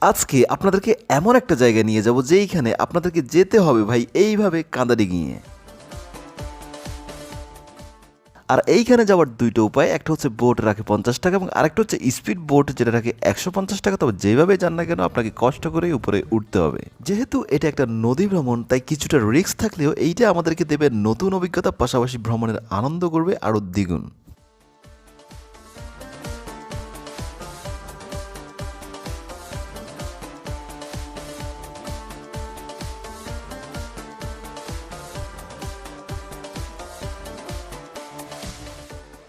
আজকে আপনাদেরকে এমন একটা জায়গায় নিয়ে যাব যেইখানে আপনাদেরকে যেতে হবে ভাই এইভাবে কাঁদাডিঙিয়ে। আর এইখানে যাওয়ার দুইটা উপায়, একটা হচ্ছে বোট রাখে 50 টাকা এবং আরেকটা হচ্ছে স্পিড বোট যেটা রাখে 150 টাকা। তবে যেভাবে যান না কেন আপনাকে কষ্ট করে উপরে উঠতে হবে। যেহেতু এটা একটা নদী ভ্রমণ তাই কিছুটা রিস্ক থাকলেও এইটা আমাদেরকে দেবে নতুন অভিজ্ঞতা, পাশাপাশি ভ্রমণের আনন্দ করবে আরও দ্বিগুণ।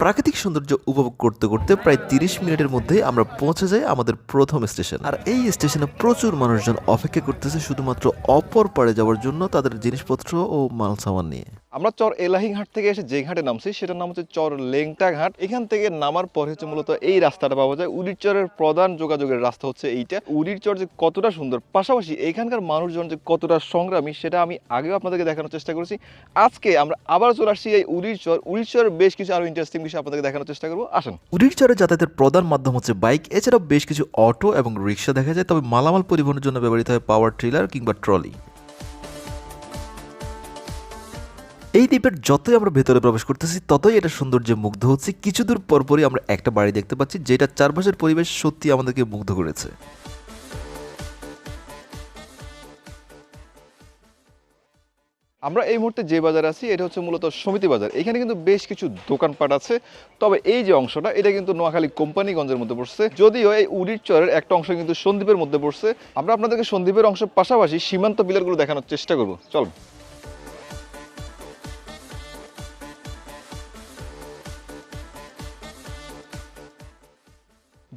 প্রাকৃতিক সৌন্দর্য উপভোগ করতে করতে প্রায় 30 মিনিটের মধ্যে আমরা পৌঁছে যাই আমাদের প্রথম স্টেশন। আর এই স্টেশনে প্রচুর মানুষজন অপেক্ষা করতেছে শুধুমাত্র অপর পাড়ে যাওয়ার জন্য তাদের জিনিসপত্র ও মাল সামান নিয়ে। আমরা চর এলাহিংহাট থেকে এসে যে ঘাটে নামছি সেটার নাম হচ্ছে চর লেংটা ঘাট। এখান থেকে নামার পর হচ্ছে মূলত এই রাস্তাটা পাওয়া যায়। উড়িরচরের প্রধান যোগাযোগের রাস্তা হচ্ছে এইটা। উড়িরচর যে কতটা সুন্দর, পাশাপাশি এইখানকার মানুষজন যে কতটা সংগ্রামী সেটা আমি আগেও আপনাদেরকে দেখানোর চেষ্টা করেছি। আজকে আমরা আবার চলে আসছি এই উড়িরচরের বেশ কিছু আরো ইন্টারেস্টিং বিষয় আপনাদেরকে দেখানোর চেষ্টা করবো। আসেন। উড়িরচরে যাতায়াতের প্রধান মাধ্যম হচ্ছে বাইক, এছাড়াও বেশ কিছু অটো এবং রিক্সা দেখা যায়। তবে মালামাল পরিবহনের জন্য ব্যবহৃত হয় পাওয়ার ট্রিলার কিংবা ট্রলি। এই দ্বীপের যতই আমরা ভেতরে প্রবেশ করতেছি ততই এটা সৌন্দর্যে মুগ্ধ হচ্ছে। কিছু দূর পরপরই আমরা একটা বাড়ি দেখতে পাচ্ছি যেটা চারপাশের পরিবেশ সত্যি আমাদেরকে মুগ্ধ করেছে। আমরা এই মুহূর্তে যে বাজারে আছি এটা হচ্ছে মূলত সমিতি বাজার। এখানে কিন্তু বেশ কিছু দোকানপাট আছে। তবে এই যে অংশটা এটা কিন্তু নোয়াখালী কোম্পানিগঞ্জের মধ্যে পড়ছে, যদিও এই উড়িরচরের একটা অংশ কিন্তু সন্দ্বীপের মধ্যে পড়ছে। আমরা আপনাদেরকে সন্দ্বীপের অংশের পাশাপাশি সীমান্ত পিলারগুলো দেখানোর চেষ্টা করবো। চল।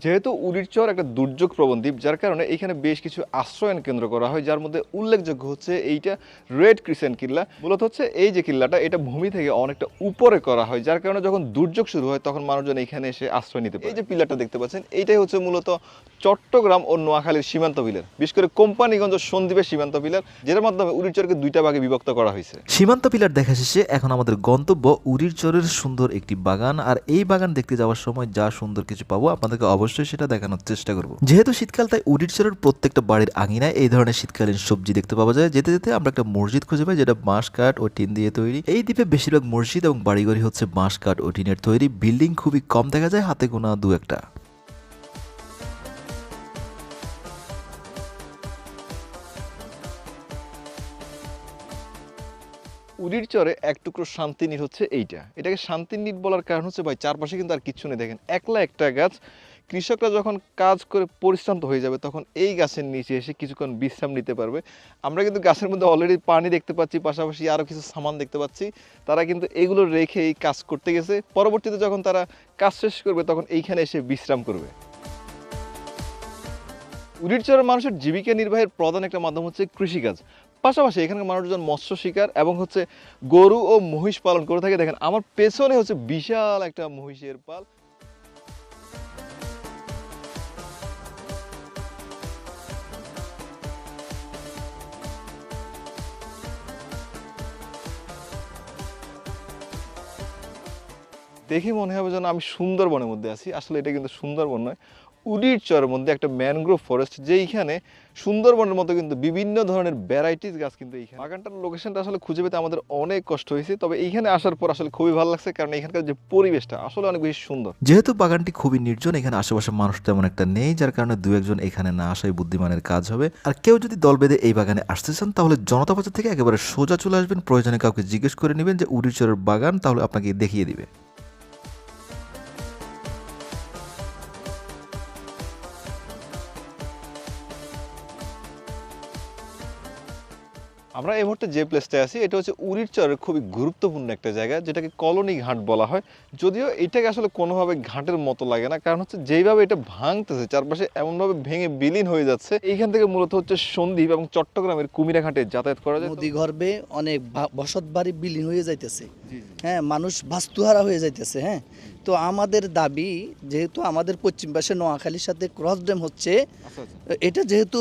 যেহেতু উড়িরচর একটা দুর্যোগ প্রবণ দ্বীপ, যার কারণে এখানে বেশ কিছু আশ্রয়ন কেন্দ্র করা হয়, যার মধ্যে উল্লেখযোগ্য হচ্ছে এইটা রেড ক্রিসেন্ট কিল্লা। মূলত হচ্ছে এই যে কিল্লাটা এটা ভূমি থেকে অনেকটা উপরে করা হয়, যার কারণে যখন দুর্যোগ শুরু হয় তখন মানুষজন এখানে এসে আশ্রয় নিতে পারে। এই যে পিলারটা দেখতে পাচ্ছেন এইটাই হচ্ছে মূলত চট্টগ্রাম ও নোয়াখালীর সীমান্ত পিলার, বিশেষ করে কোম্পানিগঞ্জ সন্দ্বীপের সীমান্ত পিলার, যেটার মাধ্যমে উড়িরচরকে দুইটা ভাগে বিভক্ত করা হয়েছে। সীমান্ত পিলার দেখা শেষে এখন আমাদের গন্তব্য উড়িরচরের সুন্দর একটি বাগান। আর এই বাগান দেখতে যাওয়ার সময় যা সুন্দর কিছু পাবো আপনাদেরকে অবশ্যই সেটা দেখানোর চেষ্টা করব। যেহেতু শীতকাল তাই উড়িরচরের প্রত্যেকটা বাড়ির আঙিনায় এই ধরনের শীতকালীন সবজি দেখতে পাওয়া যায়। যেতে যেতে আমরা একটা মসজিদ খুঁজে পাই যেটা বাঁশ কাঠ ও টিন দিয়ে তৈরি। এই দ্বীপে বেশিরভাগ মসজিদ এবং বাড়িঘরই হচ্ছে বাঁশ কাঠ ও টিনের তৈরি। বিল্ডিং খুবই কম দেখা যায়, হাতে গোনা দু একটা। উড়িরচরে এক টুকরো শান্তিনীড় হচ্ছে এইটা। এটাকে শান্তিনীড় বলার কারণ হচ্ছে ভাই চারপাশে কিন্তু আর কিচ্ছু নেই। দেখেন একলা একটা গাছ। কৃষকরা যখন কাজ করে পরিশ্রান্ত হয়ে যাবে তখন এই গাছের নিচে এসে কিছুক্ষণ বিশ্রাম নিতে পারবে। আমরা কিন্তু গাছের মধ্যে অলরেডি পানি দেখতে পাচ্ছি, পাশাপাশি আরও কিছু সামান দেখতে পাচ্ছি। তারা কিন্তু এগুলো রেখে এই কাজ করতে গেছে। পরবর্তীতে যখন তারা কাজ শেষ করবে তখন এইখানে এসে বিশ্রাম করবে। উড়িরচরের মানুষের জীবিকা নির্বাহের প্রধান একটা মাধ্যম হচ্ছে কৃষিকাজ। পাশাপাশি এখানকার মানুষজন মৎস্য শিকার এবং হচ্ছে গরু ও মহিষ পালন করে থাকে। দেখেন আমার পেছনে হচ্ছে বিশাল একটা মহিষের পাল। দেখে মনে হবে যেন আমি সুন্দরবনের মধ্যে আছি। আসলে এটা কিন্তু সুন্দরবন নয়, উড়িরচরের মধ্যে একটা ম্যানগ্রোভ ফরেস্ট, যেইখানে সুন্দরবনের মতো কিন্তু বিভিন্ন ধরনের ভ্যারাইটিস গাছ কিন্তু এইখানে। বাগানটার লোকেশনটা আসলে খুঁজে পেতে আমাদের অনেক কষ্ট হয়েছে, তবে এইখানে আসার পর আসলে খুবই ভালো লাগছে, কারণ এখানকার যে পরিবেশটা আসলে অনেক বেশি সুন্দর। যেহেতু বাগানটি খুবই নির্জন, এখানে আশেপাশে মানুষ তেমন একটা নেই, যার কারণে দু একজন এখানে না আসাই বুদ্ধিমানের কাজ হবে। আর কেউ যদি দল বেঁধে এই বাগানে আসতে চান তাহলে জনতা বাজার থেকে একেবারে সোজা চলে আসবেন। প্রয়োজনে কাউকে জিজ্ঞেস করে নেবেন যে উড়িরচরের বাগান, তাহলে আপনাকে দেখিয়ে দিবে। আমরা এই মুহূর্তে যে প্লেসটায় আছি এটা হচ্ছে উড়িরচরের খুবই গুরুত্বপূর্ণ একটা জায়গা, যেটাকে কলোনি ঘাট বলা হয়। যদিও এটাকে আসলে কোনোভাবে ঘাটের মতো লাগে না, কারণ হচ্ছে যেইভাবে এটা ভাঙতেছে চারপাশে এমনভাবে ভেঙে বিলীন হয়ে যাচ্ছে। এইখান থেকে মূলত হচ্ছে সন্দ্বীপ এবং চট্টগ্রামের কুমিরা ঘাটে যাতায়াত করা যায়। নদী গর্ভে অনেক বসত বাড়ি বিলীন হয়ে যাইতেছে। হ্যাঁ, মানুষ বাস্তুহারা হয়ে যাইতেছে। হ্যাঁ, তো আমাদের দাবি, যেহেতু আমাদের পশ্চিম পাশে নোয়াখালীর সাথে ক্রস ড্যাম হচ্ছে, এটা যেহেতু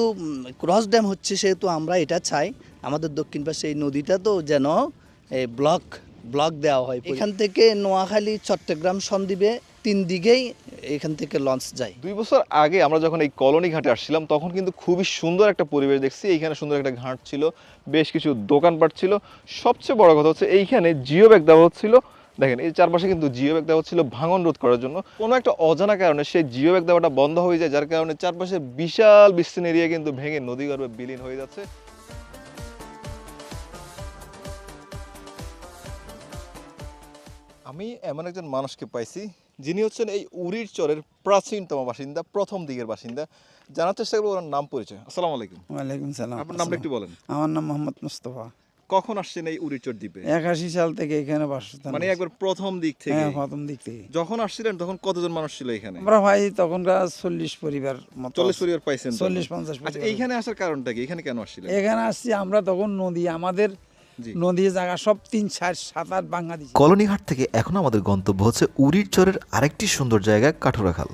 ক্রস ড্যাম হচ্ছে সেহেতু আমরা এটা চাই আমাদের দক্ষিণ পাশে এই নদীটা তো যেন ব্লক দেওয়া হয়। এখান থেকে নোয়াখালী চট্টগ্রাম সন্দ্বীপে তিন দিকেই এখান থেকে লঞ্চ যায়। 2 বছর আগে আমরা যখন এই কলোনি ঘাটে আসছিলাম তখন কিন্তু খুবই সুন্দর একটা পরিবেশ দেখছি। এইখানে সুন্দর একটা ঘাট ছিল, বেশ কিছু দোকানপাট ছিল। সবচেয়ে বড় কথা হচ্ছে এইখানে জিও ব্যাগ দেওয়া হচ্ছিল। দেখেন এই চারপাশে কিন্তু জিও ব্যাগ দেওয়া হচ্ছিল ভাঙন রোধ করার জন্য। কোনো একটা অজানা কারণে সেই জিও ব্যাগ দেওয়াটা বন্ধ হয়ে যায়, যার কারণে চারপাশে বিশাল বিস্তীর্ণ এরিয়া কিন্তু ভেঙে নদীগর্ভে বিলীন হয়ে যাচ্ছে। আমি এমন একজন মানুষকে পাইছি যিনি হচ্ছেন এই উরির চরের প্রাচীনতম বাসিন্দা, প্রথম দিকের বাসিন্দা। জানার চেষ্টা করবো ওনার নাম পরিচয়। আসসালামু আলাইকুম। ওয়ালাইকুম সালাম। আপনার নামটা একটু বলেন। আমার নাম মোহাম্মদ মুস্তফা। কখন আসছেন এই উরির চর দ্বীপে? 81 সাল থেকে এখানে বাসস্থান। মানে একবার প্রথম দিক থেকে? হ্যাঁ, প্রথম দিক থেকে। যখন আসছিলেন তখন কতজন মানুষ ছিল এখানে? আমরা ভাই তখনকার 40 পরিবার মতো। 40 পরিবার পাইছেন? 40-50 আচ্ছা, পরিবার। এইখানে আসার কারণটা কি? এখানে কেন আসছিলেন? এখানে আসছি আমরা তখন নদী, আমাদের জি। নদী জায়গা সব 3, 4, 7, 8 ভাঙা দিয়েছে। কলোনিঘাট থেকে এখন আমাদের গন্তব্য হচ্ছে উরির চরের আরেকটি সুন্দর জায়গা কাঠুরাখাল।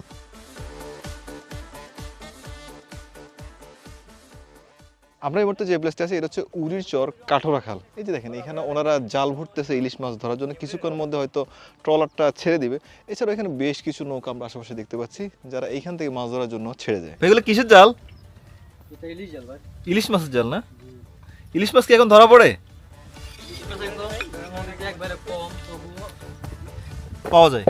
আমরা এই মুহূর্তে যে প্লেসটা আছে এটা হচ্ছে উরির চর কাঠোরাখাল। এই যে দেখেন এখানে ওনারা জাল ভরতেছে ইলিশ মাছ ধরার জন্য, কিছুক্ষণের মধ্যে হয়তো ট্রলারটা ছেড়ে দিবে। এছাড়াও এখানে বেশ কিছু নৌকা আমরা আশেপাশে দেখতে পাচ্ছি যারা এইখান থেকে মাছ ধরার জন্য ছেড়ে যায়। এগুলো কিসের জাল? এটা ইলিশ জাল ভাই। ইলিশ মাছের জাল না? ইলিশ মাছ কি এখন ধরা পড়ে? ইলিশ মাছ একদম নদীতে একবারে কম, তবুও পাওয়া যায়।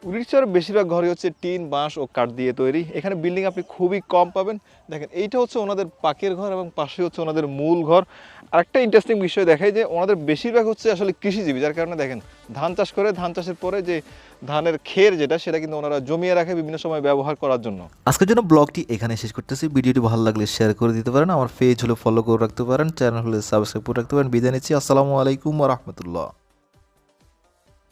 উড়িষ্যার বেশিরভাগ ঘরই হচ্ছে টিন, বাঁশ ও কাঠ দিয়ে তৈরি। এখানে বিল্ডিং আপনি খুবই কম পাবেন। দেখেন এইটা হচ্ছে ওনাদের পাকের ঘর এবং পাশে হচ্ছে ওনাদের মূল ঘর। আরেকটা ইন্টারেস্টিং বিষয় দেখায় যে ওনাদের বেশিরভাগ হচ্ছে আসলে কৃষিজীবী, যার কারণে দেখেন ধান চাষ করে, ধান চাষের পরে যে ধানের খের যেটা সেটা কিন্তু ওনারা জমিয়ে রাখে বিভিন্ন সময় ব্যবহার করার জন্য। আজকের জন্য ব্লগটি এখানে শেষ করতেছি। ভিডিওটি ভালো লাগলে শেয়ার করে দিতে পারেন, আমার পেজ হলে ফলো করে রাখতে পারেন, চ্যানেল হলে সাবস্ক্রাইব করে রাখতে পারেন। বিদায় নিচ্ছি। আসসালামু আলাইকুম ওয়া রাহমাতুল্লাহ।